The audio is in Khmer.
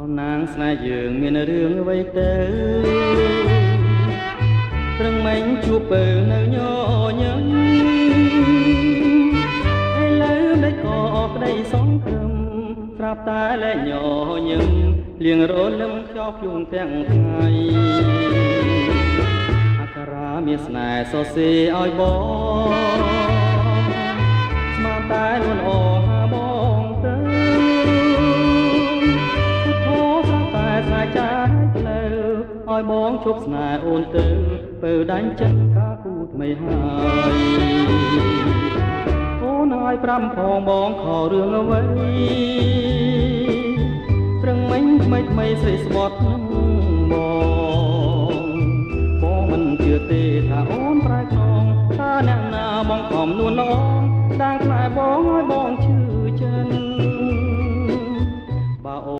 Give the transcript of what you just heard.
ននាងស្នេហ៍យើងមានរឿងអ្វីទៅត្រឹងមិនជួបពើនៅញញឹមឥឡូវមិនក៏ក្តីសង្ឃឹមស្រាប់តែលែងញញឹមលៀងរលឹមខ្យល់ភ្លួងទាំងថ្ងៃអក្សរាមានស្នេហ៍សរសេរឲ្យបងស្មានតែលួនអហាបងទៅចាយផ្លូវឲ្យបងជប់ស្នេហ៍អូនទៅពើដាច់ចិត្តការគូថ្មីហើយអូនឲ្យប្រាំផងបងខករឿងអ្វីត្រឹងមិញថ្មីស្រីស្បត់នឹងបងមិនជឿទេថាអូនប្រែខ្នងថាអ្នកណាបងខំនួនល្អដាងខ្លែបងឲ្យបងជឿ